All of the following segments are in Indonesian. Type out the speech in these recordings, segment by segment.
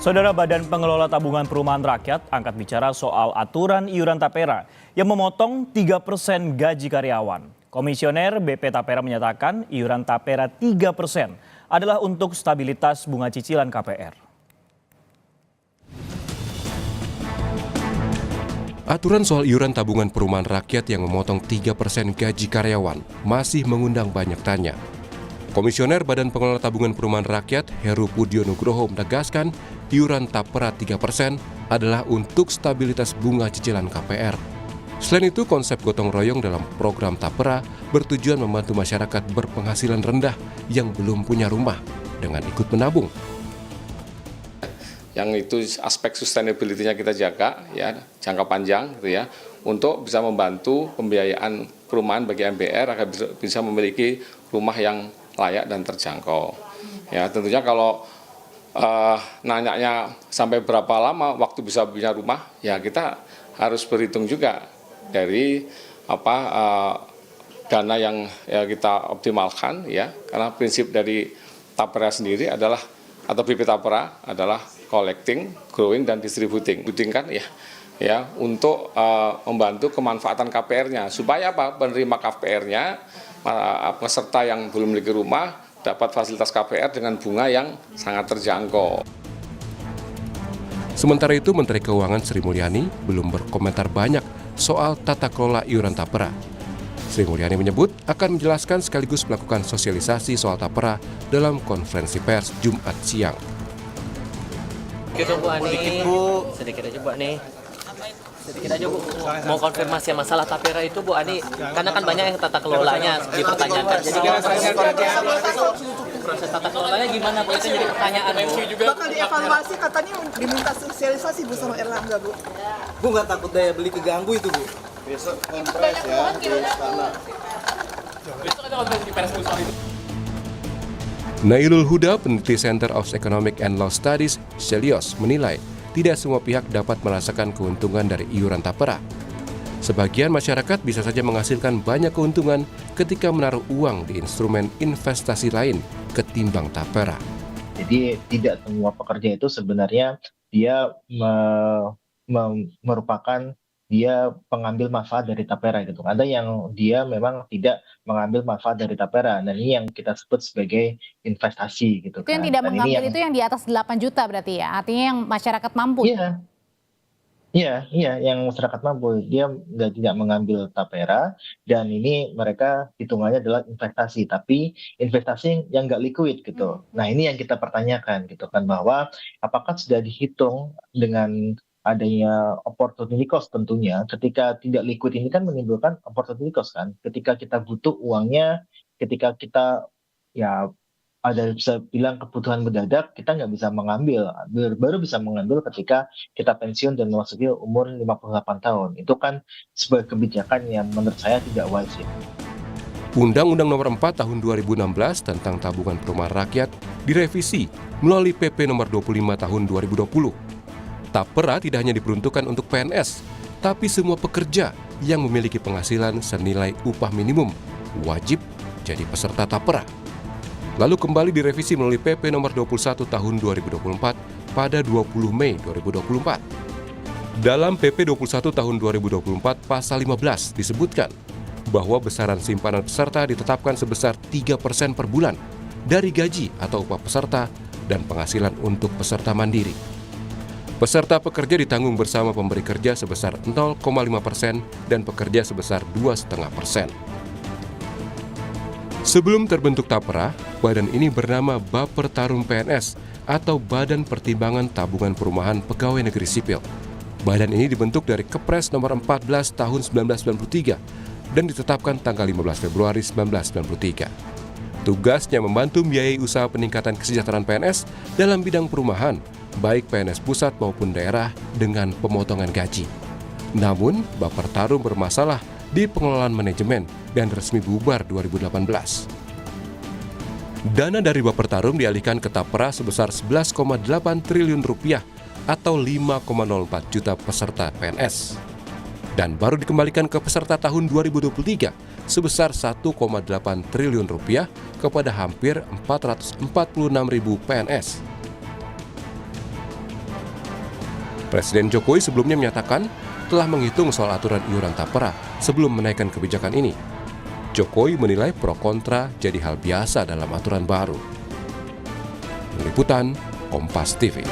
Saudara, Badan Pengelola Tabungan Perumahan Rakyat angkat bicara soal aturan iuran Tapera yang memotong 3% gaji karyawan. Komisioner BP Tapera menyatakan iuran Tapera 3% adalah untuk stabilitas bunga cicilan KPR. Aturan soal iuran tabungan perumahan rakyat yang memotong 3% gaji karyawan masih mengundang banyak tanya. Komisioner Badan Pengelola Tabungan Perumahan Rakyat Heru Pudio Nugroho menegaskan iuran Tapera 3% adalah untuk stabilitas bunga cicilan KPR. Selain itu, konsep gotong royong dalam program Tapera bertujuan membantu masyarakat berpenghasilan rendah yang belum punya rumah dengan ikut menabung. Yang itu aspek sustainability-nya kita jaga, ya, jangka panjang, gitu ya, untuk bisa membantu pembiayaan perumahan bagi MPR agar bisa memiliki rumah yang layak dan terjangkau. Ya, tentunya kalau nanyanya sampai berapa lama waktu bisa punya rumah, ya kita harus berhitung juga dari dana yang kita optimalkan, ya, karena prinsip dari Tapera sendiri adalah atau BP Tapera adalah collecting, growing, dan distributing. Kan ya untuk membantu kemanfaatan KPR-nya supaya penerima KPR-nya peserta yang belum memiliki rumah dapat fasilitas KPR dengan bunga yang sangat terjangkau. Sementara itu, Menteri Keuangan Sri Mulyani belum berkomentar banyak soal tata kelola iuran Tapera. Sri Mulyani menyebut akan menjelaskan sekaligus melakukan sosialisasi soal Tapera dalam konferensi pers Jumat siang. Gitu Bu Ani, sedikit aja Bu Ani. Sedikit aja Bu, mau konfirmasi masalah Tapera itu Bu Ani, karena kan banyak yang tata kelolanya dipertanyakan. Jadi proses tata kelolanya gimana Bu? Itu jadi pertanyaan Bu. Bakal dievaluasi, katanya diminta sosialisasi Bu sama Erlangga Bu. Bu nggak takut daya beli keganggu itu Bu? Besok kompres ya di istana. Besok ada konferensi pers soal itu. Nailul Huda, peneliti Center of Economic and Law Studies, Celios, menilai tidak semua pihak dapat merasakan keuntungan dari iuran Tapera. Sebagian masyarakat bisa saja menghasilkan banyak keuntungan ketika menaruh uang di instrumen investasi lain ketimbang Tapera. Jadi tidak semua pekerja itu sebenarnya dia merupakan dia pengambil manfaat dari Tapera gitu. Ada yang dia memang tidak mengambil manfaat dari Tapera. Dan ini yang kita sebut sebagai investasi gitu. Itu yang tidak mengambil itu yang di atas 8 juta berarti ya? Artinya yang masyarakat mampu? Iya, yang masyarakat mampu. Dia tidak mengambil Tapera dan ini mereka hitungannya adalah investasi. Tapi investasi yang nggak liquid gitu. Nah ini yang kita pertanyakan gitu kan, bahwa apakah sudah dihitung dengan adanya opportunity cost tentunya. Ketika tidak liquid ini kan menimbulkan opportunity cost kan. Ketika kita butuh uangnya, ketika kita ya ada bisa bilang kebutuhan mendadak, kita nggak bisa mengambil. Baru bisa mengambil ketika kita pensiun dan memasuki umur 58 tahun. Itu kan sebuah kebijakan yang menurut saya tidak wajib. Undang-Undang Nomor 4 Tahun 2016 tentang Tabungan Perumahan Rakyat direvisi melalui PP Nomor 25 Tahun 2020. Tapera tidak hanya diperuntukkan untuk PNS, tapi semua pekerja yang memiliki penghasilan senilai upah minimum wajib jadi peserta Tapera. Lalu kembali direvisi melalui PP Nomor 21 Tahun 2024 pada 20 Mei 2024. Dalam PP 21 Tahun 2024 Pasal 15 disebutkan bahwa besaran simpanan peserta ditetapkan sebesar 3% per bulan dari gaji atau upah peserta dan penghasilan untuk peserta mandiri. Peserta pekerja ditanggung bersama pemberi kerja sebesar 0,5% dan pekerja sebesar 2,5%. Sebelum terbentuk Tapera, badan ini bernama Bapertarum PNS atau Badan Pertimbangan Tabungan Perumahan Pegawai Negeri Sipil. Badan ini dibentuk dari Kepres Nomor 14 Tahun 1993 dan ditetapkan tanggal 15 Februari 1993. Tugasnya membantu membiayai usaha peningkatan kesejahteraan PNS dalam bidang perumahan, baik PNS pusat maupun daerah dengan pemotongan gaji. Namun, Bapertarum bermasalah di pengelolaan manajemen dan resmi bubar 2018. Dana dari Bapertarum dialihkan ke Tapera sebesar 11,8 triliun rupiah atau 5,04 juta peserta PNS. Dan baru dikembalikan ke peserta tahun 2023 sebesar 1,8 triliun rupiah kepada hampir 446.000 PNS. Presiden Jokowi sebelumnya menyatakan telah menghitung soal aturan iuran tapera sebelum menaikkan kebijakan ini. Jokowi menilai pro kontra jadi hal biasa dalam aturan baru. Liputan Kompas TV.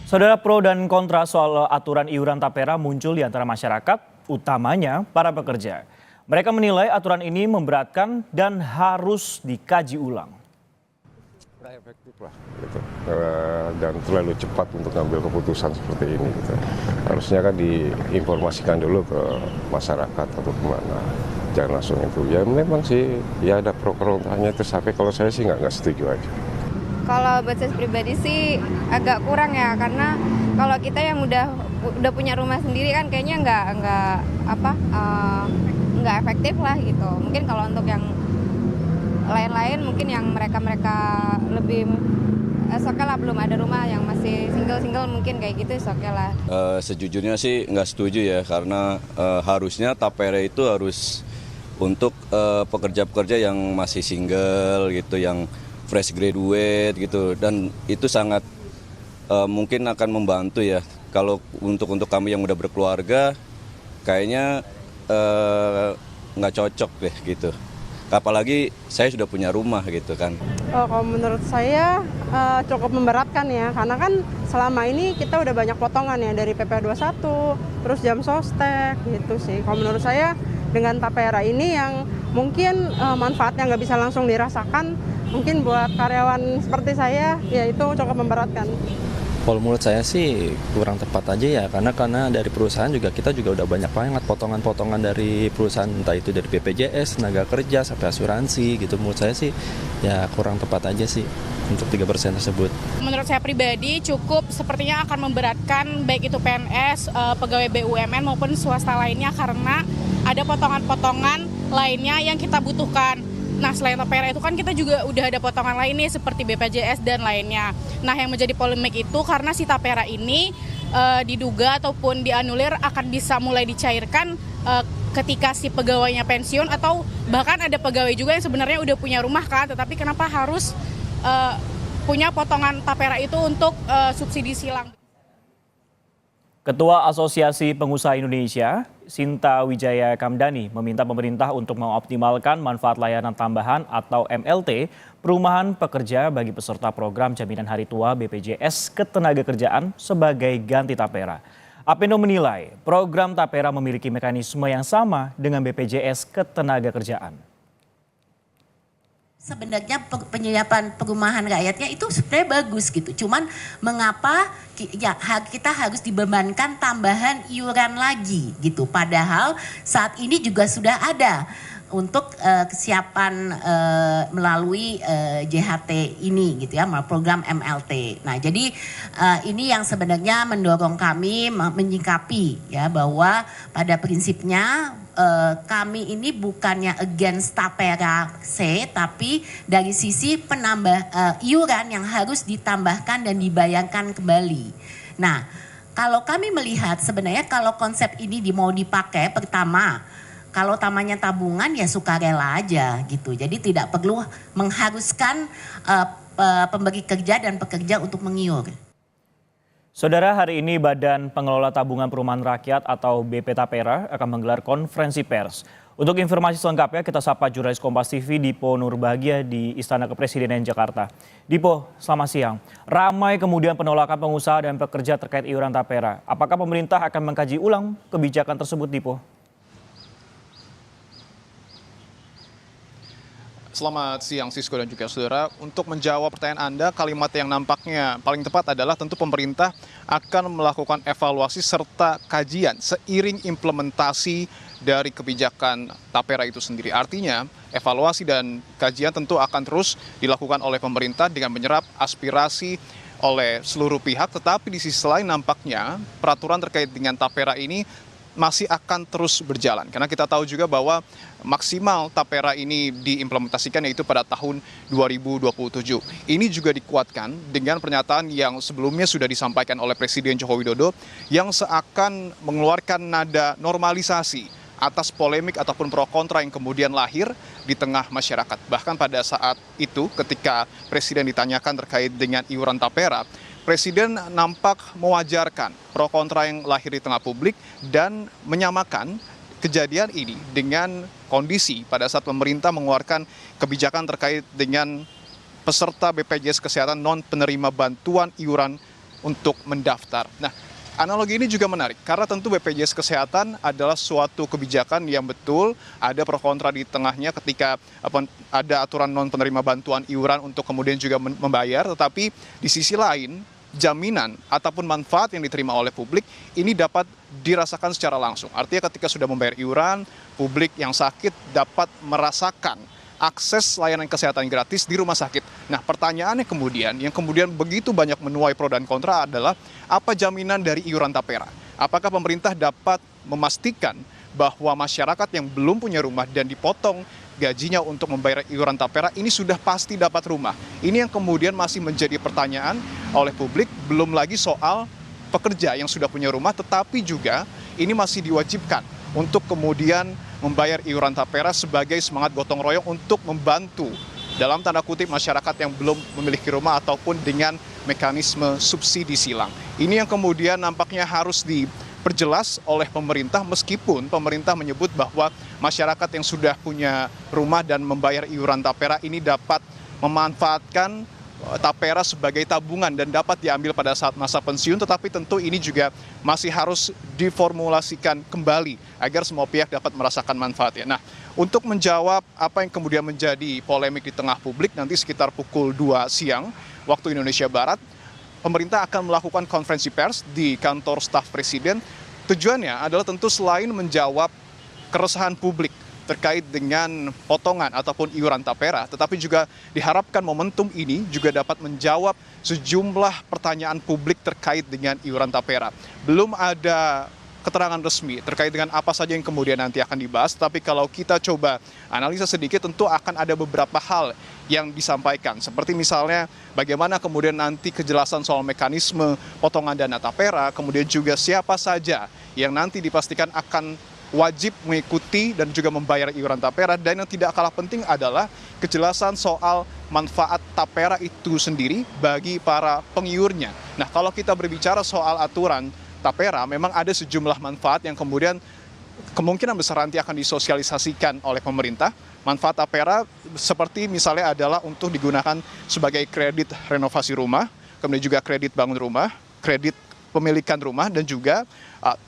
Saudara, pro dan kontra soal aturan iuran tapera muncul di antara masyarakat, utamanya para pekerja. Mereka menilai aturan ini memberatkan dan harus dikaji ulang. Efektif lah, gitu. Dan terlalu cepat untuk ngambil keputusan seperti ini. Gitu. Harusnya kan diinformasikan dulu ke masyarakat atau kemana. Jangan langsung itu. Ya memang sih, ya ada pro kontranya itu sampai kalau saya sih nggak setuju aja. Kalau buat saya pribadi sih agak kurang ya, karena kalau kita yang udah punya rumah sendiri kan kayaknya nggak efektif lah gitu. Mungkin kalau untuk yang lain-lain mungkin yang mereka lebih oke lah, belum ada rumah yang masih single mungkin kayak gitu oke lah. Sejujurnya sih nggak setuju ya, karena harusnya tapera itu harus untuk pekerja-pekerja yang masih single gitu, yang fresh graduate gitu, dan itu sangat mungkin akan membantu ya. Kalau untuk kami yang udah berkeluarga kayaknya nggak cocok deh gitu. Apalagi saya sudah punya rumah gitu kan. Kalau menurut saya cukup memberatkan ya, karena kan selama ini kita udah banyak potongan ya dari PP 21, terus jam sostek gitu sih. Kalau menurut saya dengan tapera ini yang mungkin manfaatnya nggak bisa langsung dirasakan, mungkin buat karyawan seperti saya ya itu cukup memberatkan. Kalau menurut saya sih kurang tepat aja ya, karena dari perusahaan juga kita juga udah banyak banget potongan-potongan dari perusahaan, entah itu dari BPJS, tenaga kerja, sampai asuransi gitu. Menurut saya sih ya kurang tepat aja sih untuk 3% tersebut. Menurut saya pribadi cukup sepertinya akan memberatkan baik itu PNS, pegawai BUMN maupun swasta lainnya, karena ada potongan-potongan lainnya yang kita butuhkan. Nah, selain tapera itu kan kita juga udah ada potongan lain nih seperti BPJS dan lainnya. Nah, yang menjadi polemik itu karena si tapera ini diduga ataupun dianulir akan bisa mulai dicairkan ketika si pegawainya pensiun, atau bahkan ada pegawai juga yang sebenarnya udah punya rumah kan, tetapi kenapa harus punya potongan tapera itu untuk subsidi silang. Ketua Asosiasi Pengusaha Indonesia, Sinta Wijaya Kamdani, meminta pemerintah untuk mengoptimalkan manfaat layanan tambahan atau MLT perumahan pekerja bagi peserta program jaminan hari tua BPJS Ketenagakerjaan sebagai ganti tapera. Apindo menilai program tapera memiliki mekanisme yang sama dengan BPJS Ketenagakerjaan. Sebenarnya penyiapan perumahan rakyatnya itu sebenarnya bagus gitu. Cuman mengapa ya, kita harus dibebankan tambahan iuran lagi gitu. Padahal saat ini juga sudah ada untuk kesiapan melalui JHT ini gitu ya, program MLT. Nah, jadi ini yang sebenarnya mendorong kami menyikapi ya, bahwa pada prinsipnya kami ini bukannya against tapera C, tapi dari sisi penambah iuran yang harus ditambahkan dan dibayarkan kembali. Nah, kalau kami melihat sebenarnya kalau konsep ini mau dipakai, pertama kalau tamanya tabungan ya sukarela aja gitu. Jadi tidak perlu mengharuskan pemberi kerja dan pekerja untuk mengiur. Saudara, hari ini Badan Pengelola Tabungan Perumahan Rakyat atau BP Tapera akan menggelar konferensi pers. Untuk informasi selengkapnya kita sapa jurnalis Kompas TV Dipo Nurbahagia di Istana Kepresidenan Jakarta. Dipo, selamat siang. Ramai kemudian penolakan pengusaha dan pekerja terkait iuran tapera. Apakah pemerintah akan mengkaji ulang kebijakan tersebut, Dipo? Selamat siang Sisko dan juga saudara. Untuk menjawab pertanyaan Anda, kalimat yang nampaknya paling tepat adalah tentu pemerintah akan melakukan evaluasi serta kajian seiring implementasi dari kebijakan tapera itu sendiri. Artinya evaluasi dan kajian tentu akan terus dilakukan oleh pemerintah dengan menyerap aspirasi oleh seluruh pihak. Tetapi di sisi lain nampaknya peraturan terkait dengan tapera ini masih akan terus berjalan. Karena kita tahu juga bahwa maksimal tapera ini diimplementasikan yaitu pada tahun 2027. Ini juga dikuatkan dengan pernyataan yang sebelumnya sudah disampaikan oleh Presiden Joko Widodo yang seakan mengeluarkan nada normalisasi atas polemik ataupun pro kontra yang kemudian lahir di tengah masyarakat. Bahkan pada saat itu ketika Presiden ditanyakan terkait dengan iuran tapera, Presiden nampak mewajarkan pro kontra yang lahir di tengah publik dan menyamakan kejadian ini dengan kondisi pada saat pemerintah mengeluarkan kebijakan terkait dengan peserta BPJS Kesehatan non penerima bantuan iuran untuk mendaftar. Nah, analogi ini juga menarik karena tentu BPJS Kesehatan adalah suatu kebijakan yang betul ada pro kontra di tengahnya ketika ada aturan non penerima bantuan iuran untuk kemudian juga membayar, tetapi di sisi lain jaminan ataupun manfaat yang diterima oleh publik ini dapat dirasakan secara langsung. Artinya ketika sudah membayar iuran, publik yang sakit dapat merasakan akses layanan kesehatan gratis di rumah sakit. Nah, pertanyaannya yang kemudian begitu banyak menuai pro dan kontra adalah apa jaminan dari iuran tapera? Apakah pemerintah dapat memastikan bahwa masyarakat yang belum punya rumah dan dipotong gajinya untuk membayar iuran tapera ini sudah pasti dapat rumah? Ini yang kemudian masih menjadi pertanyaan oleh publik, belum lagi soal pekerja yang sudah punya rumah tetapi juga ini masih diwajibkan untuk kemudian membayar iuran tapera sebagai semangat gotong royong untuk membantu dalam tanda kutip masyarakat yang belum memiliki rumah ataupun dengan mekanisme subsidi silang. Ini yang kemudian nampaknya harus diperjelas oleh pemerintah meskipun pemerintah menyebut bahwa masyarakat yang sudah punya rumah dan membayar iuran tapera ini dapat memanfaatkan tapera sebagai tabungan dan dapat diambil pada saat masa pensiun, tetapi tentu ini juga masih harus diformulasikan kembali agar semua pihak dapat merasakan manfaatnya. Nah, untuk menjawab apa yang kemudian menjadi polemik di tengah publik, nanti sekitar pukul 2 siang waktu Indonesia Barat, pemerintah akan melakukan konferensi pers di kantor staf presiden. Tujuannya adalah tentu selain menjawab keresahan publik terkait dengan potongan ataupun iuran tapera, tetapi juga diharapkan momentum ini juga dapat menjawab sejumlah pertanyaan publik terkait dengan iuran tapera. Belum ada keterangan resmi terkait dengan apa saja yang kemudian nanti akan dibahas, tapi kalau kita coba analisa sedikit tentu akan ada beberapa hal yang disampaikan, seperti misalnya bagaimana kemudian nanti kejelasan soal mekanisme potongan dana tapera, kemudian juga siapa saja yang nanti dipastikan akan wajib mengikuti dan juga membayar iuran tapera, dan yang tidak kalah penting adalah kejelasan soal manfaat tapera itu sendiri bagi para pengiurnya. Nah, kalau kita berbicara soal aturan tapera, memang ada sejumlah manfaat yang kemudian kemungkinan besar nanti akan disosialisasikan oleh pemerintah. Manfaat tapera seperti misalnya adalah untuk digunakan sebagai kredit renovasi rumah, kemudian juga kredit bangun rumah, kredit pemilikan rumah, dan juga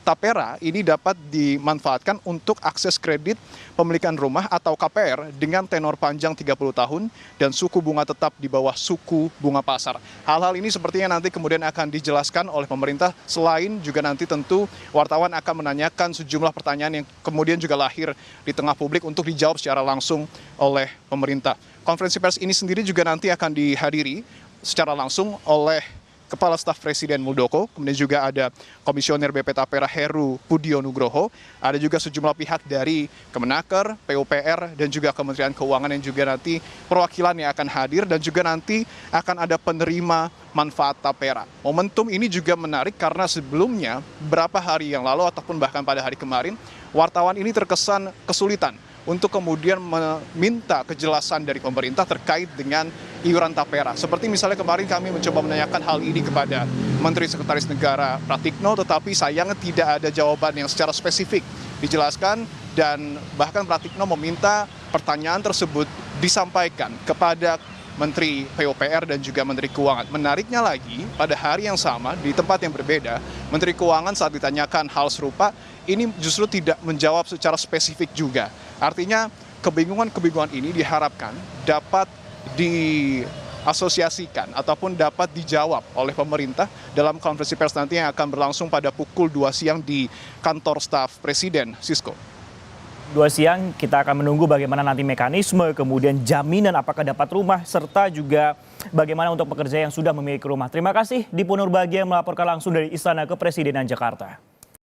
tapera ini dapat dimanfaatkan untuk akses kredit pemilikan rumah atau KPR dengan tenor panjang 30 tahun dan suku bunga tetap di bawah suku bunga pasar. Hal-hal ini sepertinya nanti kemudian akan dijelaskan oleh pemerintah, selain juga nanti tentu wartawan akan menanyakan sejumlah pertanyaan yang kemudian juga lahir di tengah publik untuk dijawab secara langsung oleh pemerintah. Konferensi pers ini sendiri juga nanti akan dihadiri secara langsung oleh Kepala Staf Presiden Muldoko, kemudian juga ada Komisioner BP Tapera Heru Pudio Nugroho, ada juga sejumlah pihak dari Kemenaker, PUPR, dan juga Kementerian Keuangan yang juga nanti perwakilan yang akan hadir, dan juga nanti akan ada penerima manfaat tapera. Momentum ini juga menarik karena sebelumnya beberapa hari yang lalu ataupun bahkan pada hari kemarin, wartawan ini terkesan kesulitan untuk kemudian meminta kejelasan dari pemerintah terkait dengan iuran tapera. Seperti misalnya kemarin kami mencoba menanyakan hal ini kepada Menteri Sekretaris Negara Pratikno, tetapi sayangnya tidak ada jawaban yang secara spesifik dijelaskan, dan bahkan Pratikno meminta pertanyaan tersebut disampaikan kepada Menteri PUPR dan juga Menteri Keuangan. Menariknya lagi, pada hari yang sama, di tempat yang berbeda, Menteri Keuangan saat ditanyakan hal serupa, ini justru tidak menjawab secara spesifik juga. Artinya, kebingungan-kebingungan ini diharapkan dapat diasosiasikan ataupun dapat dijawab oleh pemerintah dalam konferensi pers nanti yang akan berlangsung pada pukul 2 siang di kantor staf Presiden, Sisko. 2 siang kita akan menunggu bagaimana nanti mekanisme, kemudian jaminan apakah dapat rumah, serta juga bagaimana untuk pekerja yang sudah memiliki rumah. Terima kasih Dipo Nurbahagia melaporkan langsung dari Istana Kepresidenan Jakarta.